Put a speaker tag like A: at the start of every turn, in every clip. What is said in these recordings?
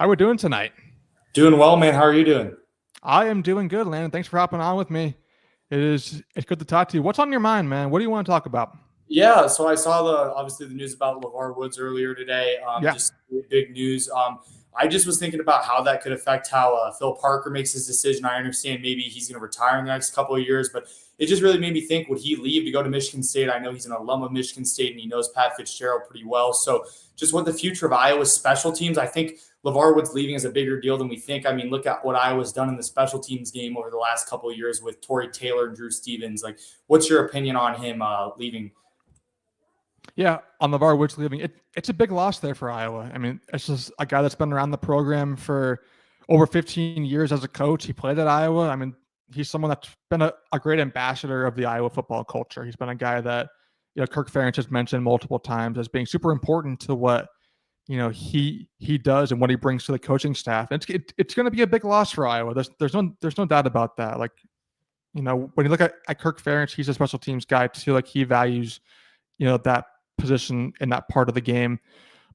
A: How we doing tonight?
B: Doing well, man. How are you doing?
A: I am doing good, Landon. Thanks for hopping on with me. It's good to talk to you. What's on your mind, man? What do you want to talk about?
B: Yeah, so I saw obviously the news about LeVar Woods earlier today.
A: Yeah.
B: Just big news. I just was thinking about how that could affect how Phil Parker makes his decision. I understand maybe he's going to retire in the next couple of years, but it just really made me think: would he leave to go to Michigan State? I know he's an alum of Michigan State and he knows Pat Fitzgerald pretty well. So, just what the future of Iowa's special teams? I think LeVar Woods leaving is a bigger deal than we think. I mean, look at what Iowa's done in the special teams game over the last couple of years with Torrey Taylor and Drew Stevens. Like, what's your opinion on him leaving?
A: Yeah, on LeVar Woods leaving, it's a big loss there for Iowa. I mean, it's just a guy that's been around the program for over 15 years as a coach. He played at Iowa. I mean, he's someone that's been a great ambassador of the Iowa football culture. He's been a guy that, Kirk Ferentz has mentioned multiple times as being super important to what, he does and what he brings to the coaching staff. And it's going to be a big loss for Iowa. There's no doubt about that. Like, when you look at Kirk Ferentz, he's a special teams guy too. Like, he values, that position in that part of the game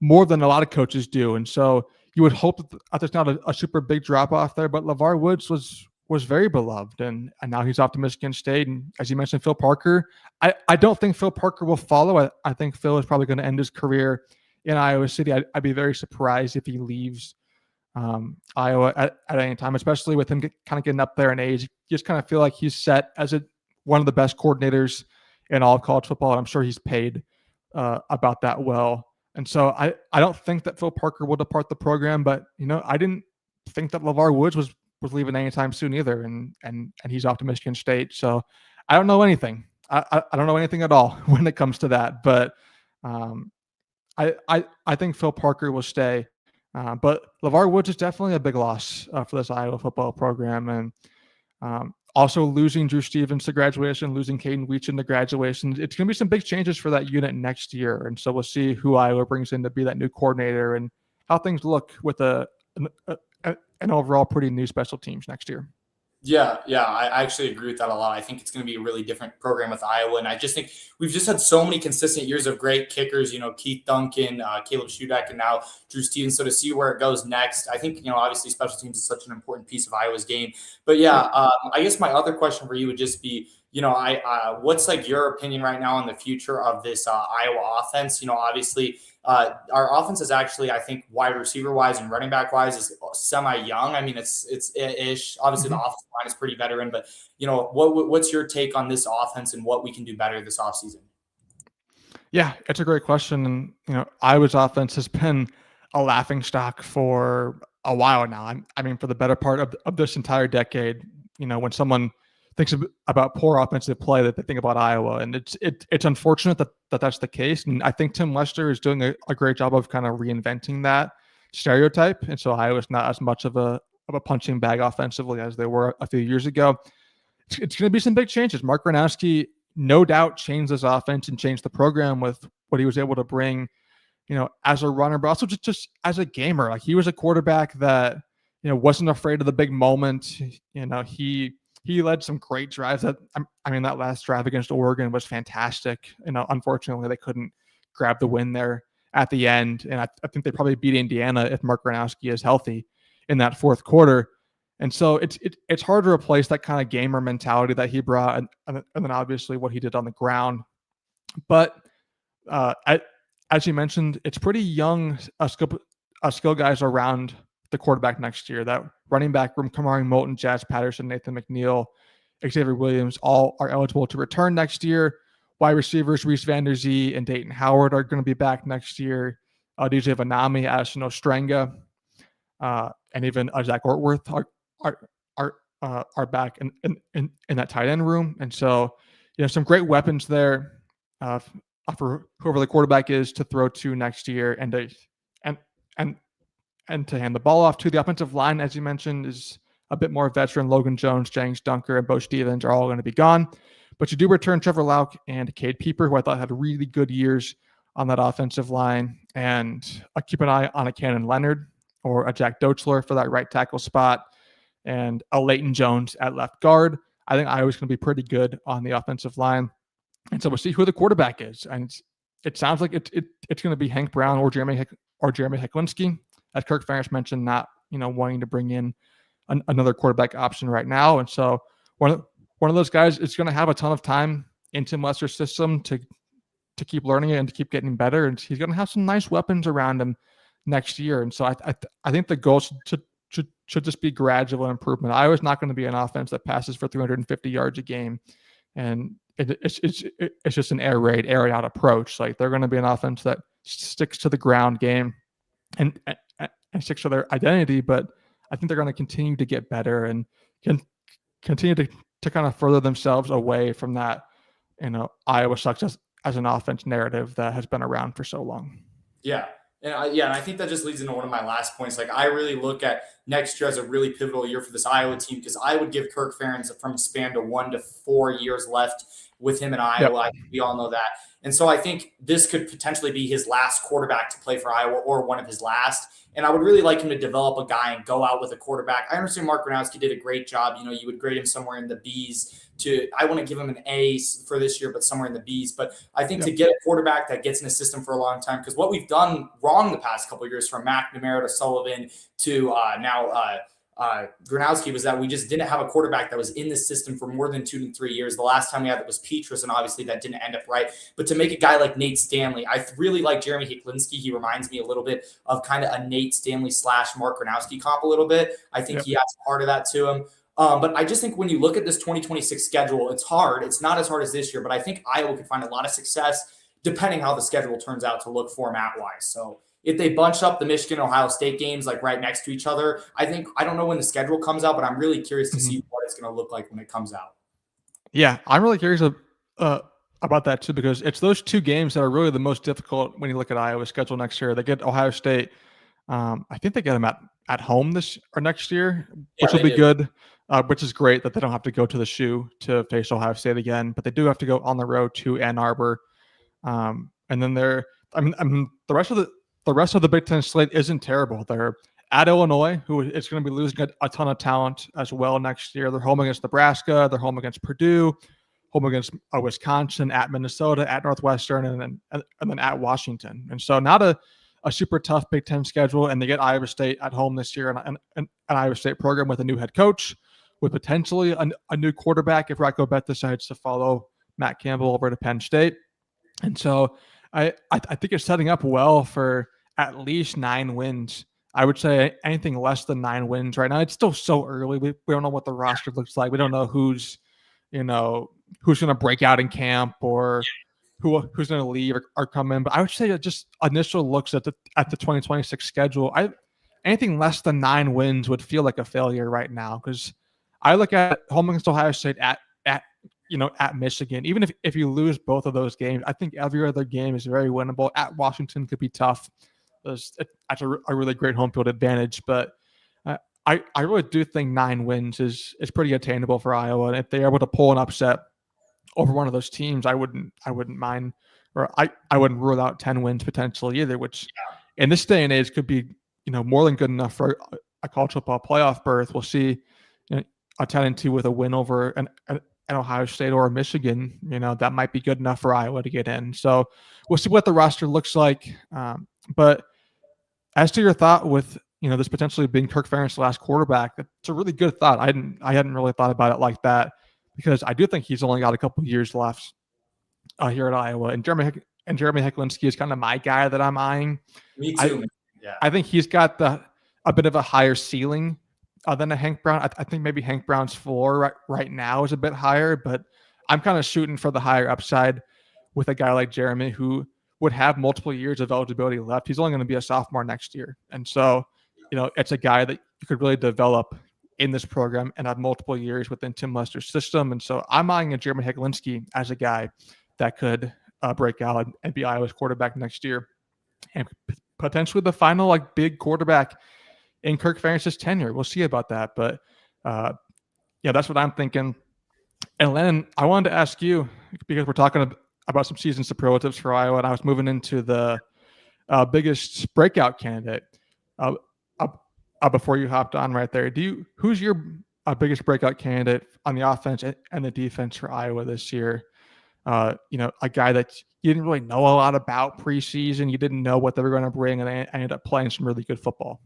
A: more than a lot of coaches do. And so you would hope that there's not a super big drop off there, but LeVar Woods was very beloved, and now he's off to Michigan State. And as you mentioned, Phil Parker, I don't think Phil Parker will follow. I think Phil is probably going to end his career in Iowa City. I'd be very surprised if he leaves Iowa at any time, especially with him kind of getting up there in age. You just kind of feel like he's set as one of the best coordinators in all of college football. And I'm sure he's paid about that well. And so I don't think that Phil Parker will depart the program, but I didn't think that LeVar Woods was leaving anytime soon either. And he's off to Michigan State. So I don't know anything. I don't know anything at all when it comes to that. But I think Phil Parker will stay. But LeVar Woods is definitely a big loss for this Iowa football program. And also losing Drew Stevens to graduation, losing Caden Weechin to graduation. It's going to be some big changes for that unit next year. And so we'll see who Iowa brings in to be that new coordinator and how things look with an overall pretty new special teams next year.
B: Yeah, I actually agree with that a lot. I think it's going to be a really different program with Iowa, and I just think we've just had so many consistent years of great kickers. Keith Duncan, Caleb Shudak, and now Drew Stevens. So to see where it goes next, I think obviously special teams is such an important piece of Iowa's game. But yeah, I guess my other question for you would just be, what's like your opinion right now on the future of this Iowa offense? Obviously. Our offense is actually, I think, wide receiver wise and running back wise is semi young. I mean, it's ish. Obviously, the offensive line is pretty veteran, but what's your take on this offense and what we can do better this offseason?
A: Yeah, it's a great question. And Iowa's offense has been a laughing stock for a while now. I mean, for the better part of this entire decade. When someone thinks about poor offensive play, that they think about Iowa, and it's unfortunate that that's the case. And I think Tim Lester is doing a great job of kind of reinventing that stereotype. And so Iowa's not as much of a punching bag offensively as they were a few years ago. It's going to be some big changes. Mark Gronowski no doubt changed this offense and changed the program with what he was able to bring, as a runner, but also just as a gamer. Like, he was a quarterback that wasn't afraid of the big moment. He led some great drives. That last drive against Oregon was fantastic. Unfortunately, they couldn't grab the win there at the end. And I think they probably beat Indiana if Mark Gronowski is healthy in that fourth quarter. And so it's hard to replace that kind of gamer mentality that he brought, and then obviously what he did on the ground. But as you mentioned, it's pretty young skill guys around the quarterback next year. That running back room, Kamari Moulton, Jazz Patterson, Nathan McNeil, Xavier Williams, all are eligible to return next year. Wide receivers, Reese Vanderzee and Dayton Howard are going to be back next year. DJ Vanami, Addison Ostrenga, and even Zach Ortworth are back in that tight end room. And so, some great weapons there for whoever the quarterback is to throw to next year, and to hand the ball off to. The offensive line, as you mentioned, is a bit more veteran. Logan Jones, James Dunker, and Bo Stevens are all going to be gone. But you do return Trevor Lauk and Cade Pieper, who I thought had really good years on that offensive line. And I keep an eye on a Cannon Leonard or a Jack Dochler for that right tackle spot, and a Leighton Jones at left guard. I think Iowa's going to be pretty good on the offensive line. And so we'll see who the quarterback is. And it sounds like it's going to be Hank Brown or Jeremy Hecklinski. as Kirk Ferentz mentioned, not wanting to bring in another quarterback option right now. And so one of those guys is going to have a ton of time in Tim Lester's system to keep learning it and to keep getting better. And he's going to have some nice weapons around him next year. And so I think the goal should just be gradual improvement. Iowa's not going to be an offense that passes for 350 yards a game, and it's just an air raid, air out approach. Like, they're going to be an offense that sticks to the ground game and sticks to their identity. But I think they're going to continue to get better and can continue to kind of further themselves away from that, Iowa sucks as an offense narrative that has been around for so long.
B: Yeah. And I think that just leads into one of my last points. Like, I really look at next year as a really pivotal year for this Iowa team, because I would give Kirk Ferentz from a span to 1 to 4 years left with him in Iowa.
A: Yep.
B: We all know that. And so I think this could potentially be his last quarterback to play for Iowa, or one of his last. And I would really like him to develop a guy and go out with a quarterback. I understand Mark Gronowski did a great job. You would grade him somewhere in the Bs. I want to give him an A for this year, but somewhere in the Bs. But I think to get a quarterback that gets in a system for a long time, because what we've done wrong the past couple of years, from McNamara to Sullivan to now Gronowski, was that we just didn't have a quarterback that was in the system for more than 2 to 3 years. The last time we had that was Petrus, and obviously that didn't end up right. But to make a guy like Nate Stanley, I really like Jeremy Hiklinski. He reminds me a little bit of kind of a Nate Stanley / Mark Gronowski comp a little bit. I think he has part of that to him. But I just think when you look at this 2026 schedule, it's hard. It's not as hard as this year, but I think Iowa could find a lot of success depending how the schedule turns out to look format-wise. So if they bunch up the Michigan-Ohio State games like right next to each other, I don't know when the schedule comes out, but I'm really curious to see what it's going to look like when it comes out.
A: Yeah, I'm really curious about that too, because it's those two games that are really the most difficult when you look at Iowa's schedule next year. They get Ohio State. I think they get them at home this or next year, which will be good. Which is great that they don't have to go to the shoe to face Ohio State again, but they do have to go on the road to Ann Arbor. And then the rest of the Big Ten slate isn't terrible. They're at Illinois, who is going to be losing a ton of talent as well next year. They're home against Nebraska. They're home against Purdue, home against Wisconsin, at Minnesota, at Northwestern, and then at Washington. And so not a super tough Big Ten schedule, and they get Iowa State at home this year, and an Iowa State program with a new head coach, with potentially a new quarterback if Rocco Bet decides to follow Matt Campbell over to Penn State. And so I think it's setting up well for at least 9 wins. I would say anything less than 9 wins right now. It's still so early. We don't know what the roster looks like. We don't know who's going to break out in camp, or who's going to leave or come in. But I would say just initial looks at the 2026 schedule, anything less than 9 wins would feel like a failure right now, because I look at home against Ohio State, at Michigan. Even if you lose both of those games, I think every other game is very winnable. At Washington could be tough. That's a really great home field advantage. But I really do think 9 wins is pretty attainable for Iowa. And if they're able to pull an upset over one of those teams, I wouldn't mind, or I wouldn't rule out 10 wins potentially either, which in this day and age could be more than good enough for a college football playoff berth. We'll see a 10-2 with a win over an Ohio State or a Michigan, that might be good enough for Iowa to get in. So we'll see what the roster looks like. But as to your thought with this potentially being Kirk Ferentz's last quarterback, it's a really good thought. I hadn't really thought about it like that, because I do think he's only got a couple years left here at Iowa. And Jeremy Hiklinski is kind of my guy that I'm eyeing.
B: Me too.
A: I think he's got a bit of a higher ceiling than a Hank Brown. I think maybe Hank Brown's floor right now is a bit higher, but I'm kind of shooting for the higher upside with a guy like Jeremy, who would have multiple years of eligibility left. He's only going to be a sophomore next year. And so, it's a guy that you could really develop in this program and have multiple years within Tim Lester's system. And so I'm eyeing a Jeremy Hiklinski as a guy that could break out and be Iowa's quarterback next year, and potentially the final big quarterback in Kirk Ferentz's tenure. We'll see about that. But that's what I'm thinking. And Lennon, I wanted to ask you, because we're talking about some season superlatives for Iowa, and I was moving into the biggest breakout candidate before you hopped on right there. Who's your biggest breakout candidate on the offense and the defense for Iowa this year? A guy that you didn't really know a lot about preseason. You didn't know what they were going to bring, and they ended up playing some really good football.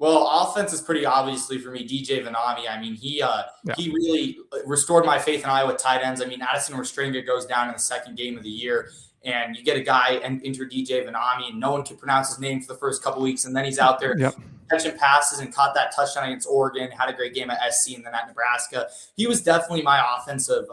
B: Well, offense is pretty obviously for me. DJ Vanami. I mean,
A: Yeah.
B: he really restored my faith in Iowa tight ends. I mean, Addison Restringa goes down in the second game of the year, and you get a guy and enter DJ Vanami, and no one can pronounce his name for the first couple weeks, and then he's out there
A: Yep.
B: catching passes and caught that touchdown against Oregon. Had a great game at SC and then at Nebraska. He was definitely my offensive.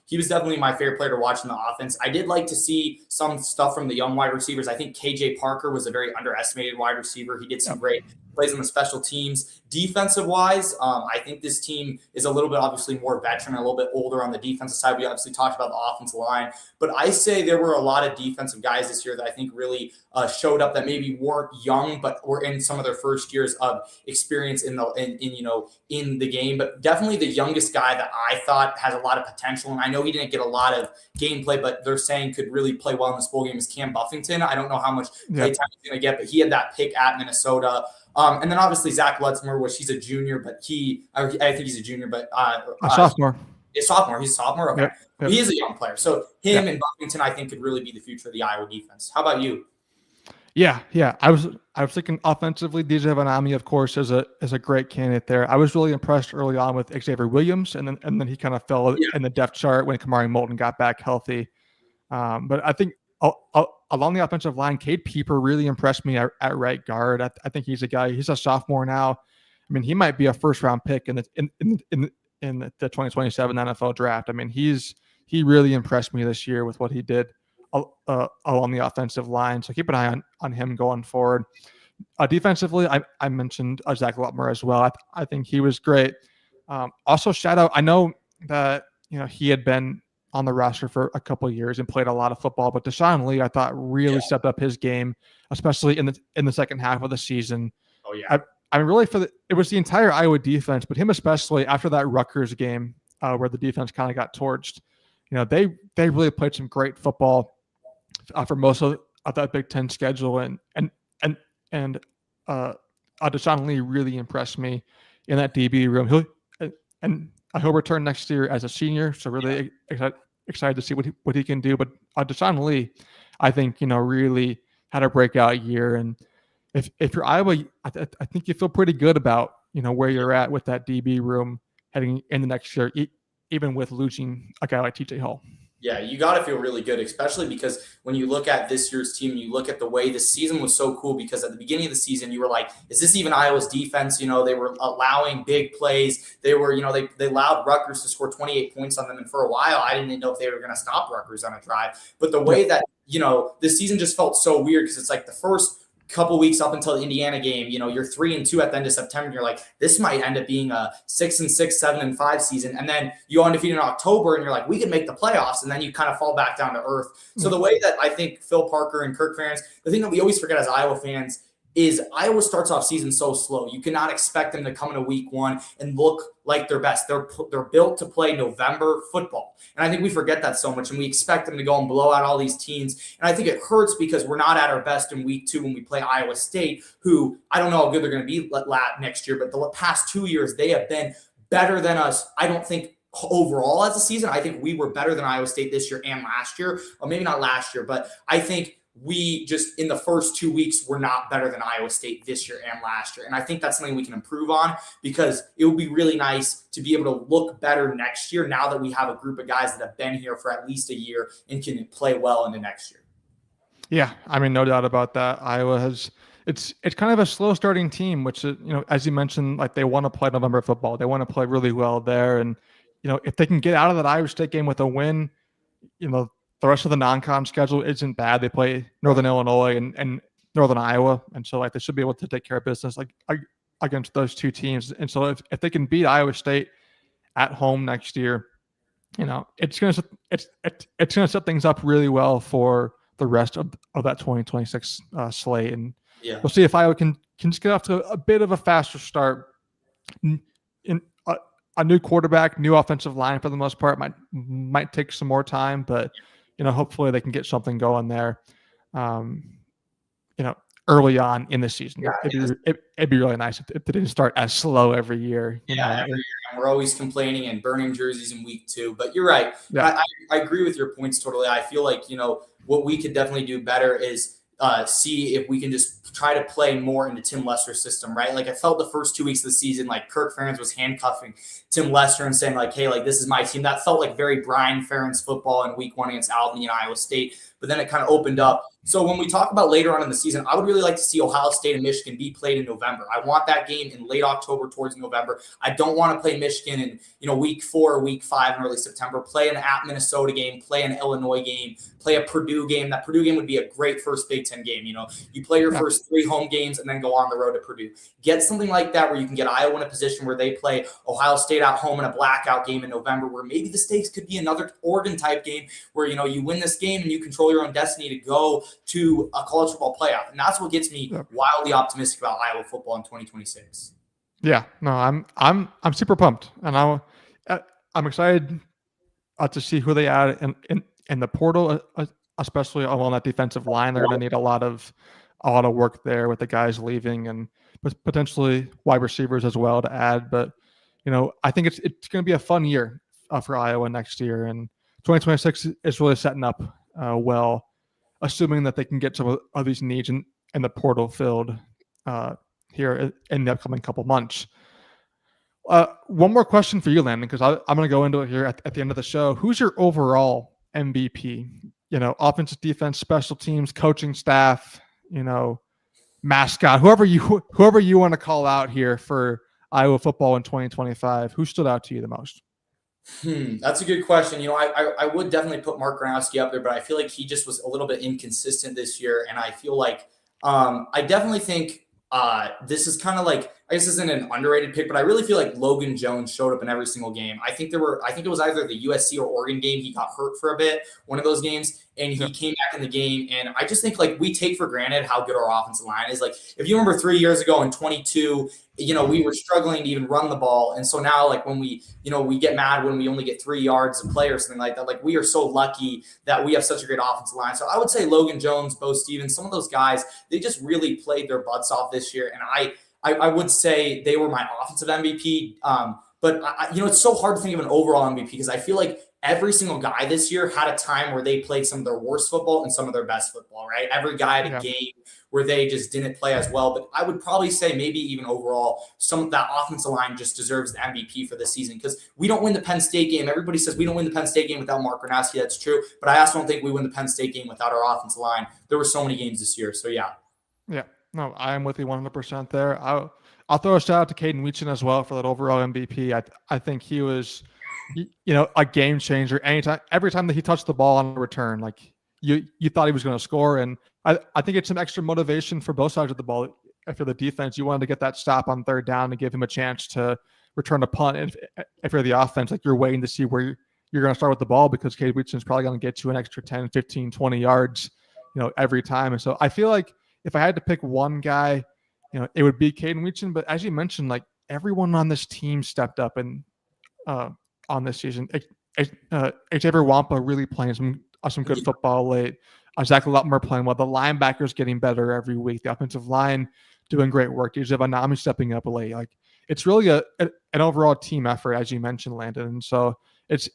B: He was definitely my favorite player to watch in the offense. I did like to see some stuff from the young wide receivers. I think KJ Parker was a very underestimated wide receiver. He did some great plays on the special teams. Defensive wise, I think this team is a little bit obviously more veteran, a little bit older on the defensive side. We obviously talked about the offensive line, but I say there were a lot of defensive guys this year that I think really showed up that maybe weren't young, but were in some of their first years of experience in the game. But definitely the youngest guy that I thought has a lot of potential, and I know he didn't get a lot of gameplay, but they're saying could really play well in this bowl game is Cam Buffington. I don't know how much play time he's going to get, but he had that pick at Minnesota. And then obviously Zach Lutzmer, which he's a junior, but I think he's a junior, but
A: a sophomore.
B: He's a sophomore. Okay.
A: Yep.
B: He is a young player. So him and Buffington, I think, could really be the future of the Iowa defense. How about you?
A: Yeah. I was thinking offensively, DJ Vanami, of course, is a great candidate there. I was really impressed early on with Xavier Williams, and then he kind of fell in the depth chart when Kamari Moulton got back healthy. But I think along the offensive line, Cade Pieper really impressed me at right guard. I think he's a guy. He's a sophomore now. I mean, he might be a first round pick in the 2027 NFL draft. I mean, he really impressed me this year with what he did along the offensive line. So keep an eye on him going forward. Defensively, I mentioned Zach Lutzmer as well. I think he was great. Also, shout out. I know that he had been on the roster for a couple of years and played a lot of football, but Deshaun Lee, I thought, really stepped up his game, especially in the second half of the season.
B: Oh yeah.
A: I mean, really, it was the entire Iowa defense, but him especially after that Rutgers game where the defense kind of got torched. They really played some great football for most of that Big Ten schedule, and Deshaun Lee really impressed me in that DB room. He'll return next year as a senior, so really excited to see what he can do. But Deshaun Lee, I think really had a breakout year, and if you're Iowa, I think you feel pretty good about where you're at with that DB room heading into next year, even with losing a guy like TJ Hall.
B: Yeah, you got to feel really good, especially because when you look at this year's team, you look at the way the season was so cool because at the beginning of the season, you were like, is this even Iowa's defense? They were allowing big plays. They were, they allowed Rutgers to score 28 points on them. And for a while, I didn't know if they were going to stop Rutgers on a drive. But the way that, this season just felt so weird because it's like the first couple weeks up until the Indiana game, you're 3-2 at the end of September. And you're like, this might end up being a 6-6, 7-5 season. And then you go undefeated in October and you're like, we could make the playoffs. And then you kind of fall back down to earth. So the way that I think Phil Parker and Kirk Ferentz, the thing that we always forget as Iowa fans is Iowa starts off season so slow. You cannot expect them to come into week one and look like their best. They're built to play November football. And I think we forget that so much, and we expect them to go and blow out all these teams. And I think it hurts because we're not at our best in week two when we play Iowa State, who I don't know how good they're going to be next year, but the past 2 years, they have been better than us. I don't think overall as a season, I think we were better than Iowa State this year and last year, or maybe not last year, but I think we just in the first 2 weeks were not better than Iowa State this year and last year. And I think that's something we can improve on because it would be really nice to be able to look better next year now that we have a group of guys that have been here for at least a year and can play well into next year.
A: Yeah, I mean, no doubt about that. Iowa it's kind of a slow starting team, which, as you mentioned, like they want to play November football. They want to play really well there. And, if they can get out of that Iowa State game with a win, the rest of the non-con schedule isn't bad. They play Northern Illinois and Northern Iowa. And so they should be able to take care of business against those two teams. And so if they can beat Iowa State at home next year, it's going to set things up really well for the rest of that 2026 slate. And we'll see if Iowa can just get off to a bit of a faster start. In a new quarterback, new offensive line for the most part might take some more time, but hopefully they can get something going there, early on in the season.
B: Yeah,
A: it'd be really nice if they didn't start as slow every year.
B: Every year. and we're always complaining and burning jerseys in week 2. But you're right.
A: Yeah.
B: I agree with your points totally. I feel like, what we could definitely do better is see if we can just try to play more into Tim Lester's system, right? Like I felt the first 2 weeks of the season, like Kirk Ferentz was handcuffing Tim Lester and saying like, hey, like this is my team. That felt like very Brian Ferentz football in week 1 against Albany and Iowa State. But then it kind of opened up. So when we talk about later on in the season, I would really like to see Ohio State and Michigan be played in November. I want that game in late October towards November. I don't want to play Michigan in week 4 or week 5 in early September. Play an at Minnesota game, play an Illinois game, play a Purdue game. That Purdue game would be a great first Big Ten game. You play your first 3 home games and then go on the road to Purdue. Get something like that where you can get Iowa in a position where they play Ohio State at home in a blackout game in November, where maybe the stakes could be another Oregon type game where you win this game and you control your own destiny to go to a college football playoff. And that's what gets me wildly optimistic about Iowa football in 2026.
A: Yeah, no, I'm super pumped, and I'm excited to see who they add in the portal, especially along that defensive line. They're going to need a lot of work there with the guys leaving and potentially wide receivers as well to add. But I think it's going to be a fun year for Iowa next year, and 2026 is really setting up well, assuming that they can get some of these needs in the portal filled here in the upcoming couple months. One more question for you, Landon, because I'm going to go into it here at the end of the show. Who's your overall MVP? Offensive, defense, special teams, coaching staff, mascot, whoever you want to call out here for Iowa football in 2025. Who stood out to you the most?
B: That's a good question. I would definitely put Mark Gronowski up there, but I feel like he just was a little bit inconsistent this year. And I feel like I definitely think this is kind of like, I guess this isn't an underrated pick, but I really feel like Logan Jones showed up in every single game. I think it was either the USC or Oregon game. He got hurt for a bit, one of those games, and he came back in the game. And I just think like we take for granted how good our offensive line is. Like if you remember 3 years ago in 22, we were struggling to even run the ball. And so now like when we get mad when we only get 3 yards of play or something like that, like we are so lucky that we have such a great offensive line. So I would say Logan Jones, Bo Stevens, some of those guys, they just really played their butts off this year. And I would say they were my offensive MVP. But it's so hard to think of an overall MVP because I feel like every single guy this year had a time where they played some of their worst football and some of their best football, right? Every guy had a game where they just didn't play as well. But I would probably say maybe even overall, some of that offensive line just deserves the MVP for this season because we don't win the Penn State game. Everybody says we don't win the Penn State game without Mark Gronowski. That's true. But I also don't think we win the Penn State game without our offensive line. There were so many games this year. So, yeah.
A: Yeah. No, I am with you 100% there. I'll throw a shout out to Caden Weechin as well for that overall MVP. I think he was, a game changer. Every time that he touched the ball on a return, like you thought he was going to score. And I think it's some extra motivation for both sides of the ball. If you're the defense, you wanted to get that stop on third down to give him a chance to return a punt. If you're the offense, like you're waiting to see where you're going to start with the ball because Caden Weechin is probably going to get you an extra 10, 15, 20 yards, every time. And so I feel like if I had to pick one guy, it would be Caden Weechin. But as you mentioned, like everyone on this team stepped up and on this season. Xavier Wampa really playing some good football late. Zach Lutmer playing well. The linebackers getting better every week. The offensive line doing great work. DJ Vanami stepping up late. Like it's really an overall team effort, as you mentioned, Landon. And so it's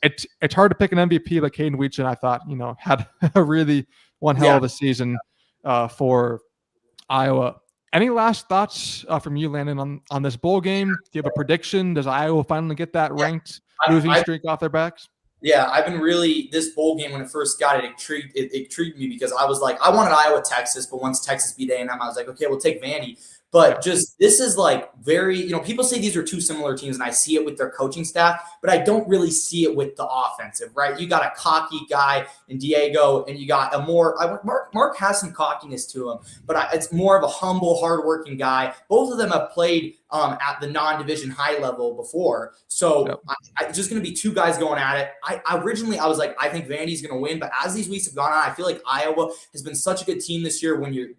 A: hard to pick an MVP, but Caden Weechin, I thought, had a really one hell of a season for Iowa. Any last thoughts from you, Landon, on this bowl game? Do you have a prediction? Does Iowa finally get that ranked losing streak off their backs?
B: Yeah, I've been really – this bowl game when it first got it intrigued me because I was like – I wanted Iowa, Texas, but once Texas beat A&M, I was like, okay, we'll take Vandy. But just this is like very, people say these are two similar teams, and I see it with their coaching staff, but I don't really see it with the offensive, right? You got a cocky guy in Diego, and you got a more Mark has some cockiness to him, but it's more of a humble, hardworking guy. Both of them have played at the non-division high level before, so it's just going to be two guys going at it. Originally I was like, I think Vandy's going to win, but as these weeks have gone on, I feel like Iowa has been such a good team this year. When they're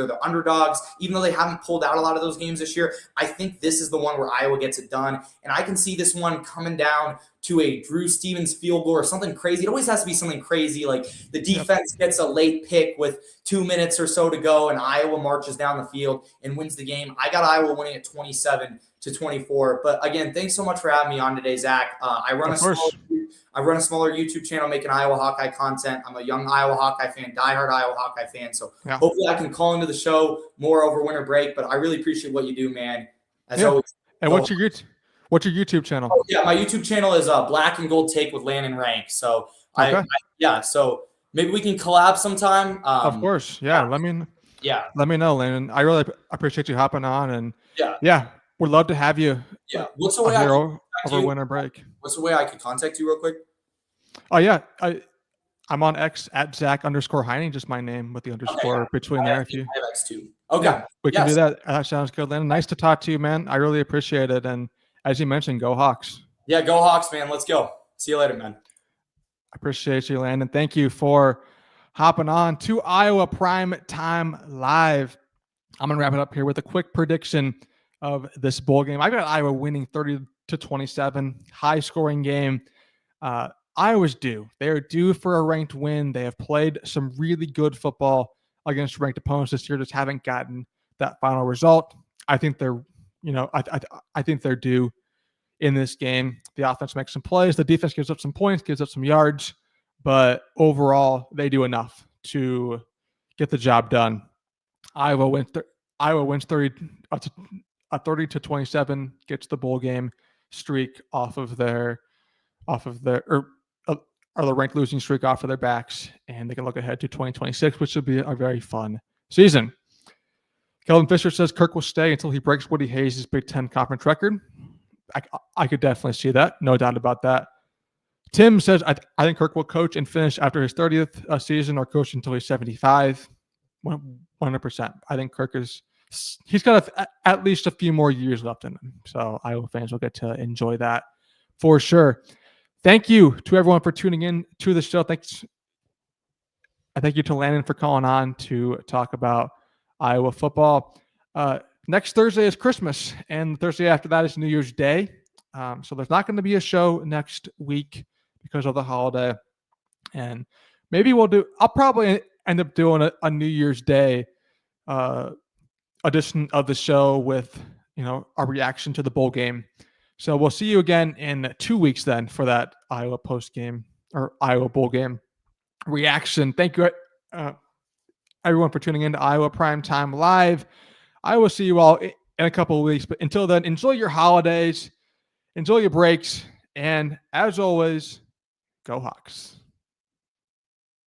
B: the underdogs, even though they haven't pulled out a lot of those games this year, I think this is the one where Iowa gets it done, and I can see this one coming down to a Drew Stevens field goal or something crazy. It always has to be something crazy, like the defense gets a late pick with 2 minutes or so to go, and Iowa marches down the field and wins the game. I got Iowa winning at 27-24. But again, thanks so much for having me on today, Zach. I run a smaller YouTube channel making Iowa Hawkeye content. I'm a young Iowa Hawkeye fan, diehard Iowa Hawkeye fan. So hopefully I can call into the show more over winter break. But I really appreciate what you do, man. As always.
A: And what's your YouTube channel?
B: Oh, yeah, my YouTube channel is Black and Gold Take with Landon Rank. So so maybe we can collab sometime.
A: Of course, let me know, Landon. I really appreciate you hopping on, and would love to have you.
B: Yeah, what's the way
A: over winter break?
B: What's the way I could contact you real quick?
A: Oh yeah, I'm on X at Zach_Heine, just my name with the underscore between there. If you
B: I have X too. Okay,
A: we can do that. That sounds good, Landon. Nice to talk to you, man. I really appreciate it, and as you mentioned, go Hawks.
B: Yeah, go Hawks, man. Let's go. See you later, man.
A: I appreciate you, Landon. Thank you for hopping on to Iowa Prime Time Live. I'm going to wrap it up here with a quick prediction of this bowl game. I got Iowa winning 30-27, high-scoring game. Iowa's due. They are due for a ranked win. They have played some really good football against ranked opponents this year, just haven't gotten that final result. I think they're I think they're due in this game. The offense makes some plays. The defense gives up some points, gives up some yards. But overall, they do enough to get the job done. Iowa wins 30-27, gets the bowl game streak off of their the ranked losing streak off of their backs, and they can look ahead to 2026, which will be a very fun season. Kelvin Fisher says Kirk will stay until he breaks Woody Hayes' Big Ten conference record. I could definitely see that. No doubt about that. Tim says, I think Kirk will coach and finish after his 30th season or coach until he's 75. 100%. I think Kirk he's got at least a few more years left in him. So Iowa fans will get to enjoy that for sure. Thank you to everyone for tuning in to the show. Thanks. I thank you to Landon for calling on to talk about Iowa football. Next Thursday is Christmas, and the Thursday after that is New Year's Day. So there's not going to be a show next week because of the holiday. And maybe I'll probably end up doing a New Year's Day edition of the show with, our reaction to the bowl game. So we'll see you again in 2 weeks then for that Iowa post game or Iowa bowl game reaction. Thank you, everyone, for tuning in to Iowa Prime Time Live. I will see you all in a couple of weeks. But until then, enjoy your holidays, enjoy your breaks, and as always, go Hawks.